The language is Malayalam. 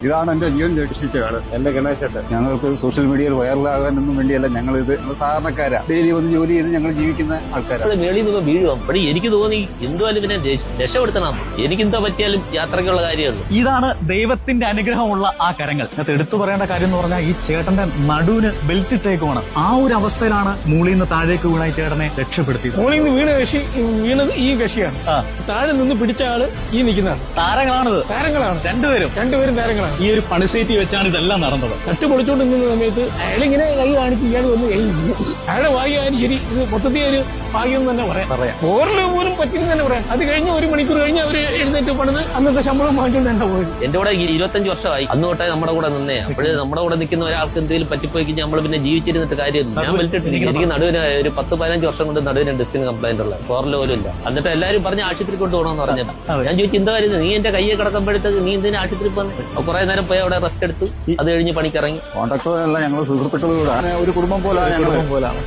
ഇതാണ് എന്റെ ജീവൻ രക്ഷിച്ച ആള്, എന്റെ ഗണേശേട്ടൻ. ഞങ്ങൾക്ക് സോഷ്യൽ മീഡിയയിൽ വൈറലാകാനൊന്നും വേണ്ടിയല്ല, ഞങ്ങളിത് സാധാരണക്കാരാ, ഡെയിലി വന്ന് ജോലി ചെയ്ത് ഞങ്ങൾ ജീവിക്കുന്ന ആൾക്കാരാണ്. മേളിൽ നിന്ന് വീഴുക അപ്പോഴും എനിക്ക് തോന്നി എന്തുവാലും പിന്നെ രക്ഷപ്പെടുത്തണം, എനിക്കെന്താ പറ്റിയാലും യാത്രയ്ക്കുള്ള കാര്യമാണ്. ഇതാണ് ദൈവത്തിന്റെ അനുഗ്രഹമുള്ള ആ കരങ്ങൾ. അത് എടുത്തു പറയേണ്ട കാര്യം എന്ന് പറഞ്ഞാൽ ഈ ചേട്ടന്റെ നടുവിന് ബെൽറ്റ് ഇട്ടേക്കുമാണ്. ആ ഒരു അവസ്ഥയിലാണ് മൂളിൽ നിന്ന് താഴേക്ക് വീണ ഈ ചേട്ടനെ രക്ഷപ്പെടുത്തിയത്. മൂളിൽ നിന്ന് വീണത് ഈ കക്ഷിയാണ്. താഴെ നിന്ന് പിടിച്ച ആള് ഈ നിൽക്കുന്നതാണ്. താരങ്ങളാണിത്, താരങ്ങളാണ് രണ്ടുപേരും താരങ്ങളാണ്. ഈ ഒരു പണിസൈറ്റി വെച്ചാണ് ഇതെല്ലാം നടന്നത്. കട്ട് പൊളിച്ചോണ്ട് നിന്ന സമയത്ത് അയാളിങ്ങനെ കൈ കാണിച്ച് ഇയാൾ വന്ന് കൈ അയാളുടെ ഭാഗ്യമായാലും ശരി, ഇത് മൊത്തത്തിൽ ഒരു ഭാഗ്യം എന്ന് തന്നെ പറയാം. ഓറില് പോലും പറ്റിയെന്ന് തന്നെ പറയാം. അത് കഴിഞ്ഞ് 1 മണിക്കൂർ കഴിഞ്ഞ് അവര് എഴുന്നേറ്റ് പണിത് അന്നത്തെ ശമ്പളം വാങ്ങിക്കൊണ്ട് തന്നെ പോയി. എന്റെ കൂടെ 25 വർഷമായി, അന്ന് തൊട്ടേ നമ്മുടെ കൂടെ നിന്നേ. അപ്പോഴേ നമ്മുടെ കൂടെ നിൽക്കുന്ന ഒരാൾക്ക് എന്തെങ്കിലും പറ്റിപ്പോയി കഴിഞ്ഞാൽ നമ്മൾ പിന്നെ ജീവിച്ചിരുന്നിട്ട് കാര്യമില്ല. ഞാൻ വലിച്ചിട്ടിരിക്കും. എനിക്ക് നടുവിന് ഒരു 10-15 വർഷം കൊണ്ട് നടുവിന് ഡിസ്കിന് കംപ്ലൈന്റ് ഉള്ളത്, കോറിൽ പോലും ഇല്ല. എന്നിട്ട് എല്ലാവരും പറഞ്ഞ് ആശുപത്രി കൊണ്ടുപോകണമെന്ന് പറഞ്ഞത്. ഞാൻ ചോദിച്ചു എന്താ കാര്യം, നീ എന്റെ കയ്യെ കിടക്കുമ്പോഴത്തേക്ക് നീ എന്തിനാ ആശുപത്രി പോന്നെ? കുറെ നേരം പോയി അവിടെ റെസ്റ്റ് എടുത്തു, അത് കഴിഞ്ഞ് പണിക്കിറങ്ങി. കോൺട്രാക്ടറല്ല, ഞങ്ങൾ സുഹൃത്തുക്കൾ കൂടെ ഒരു കുടുംബം പോലാണ്.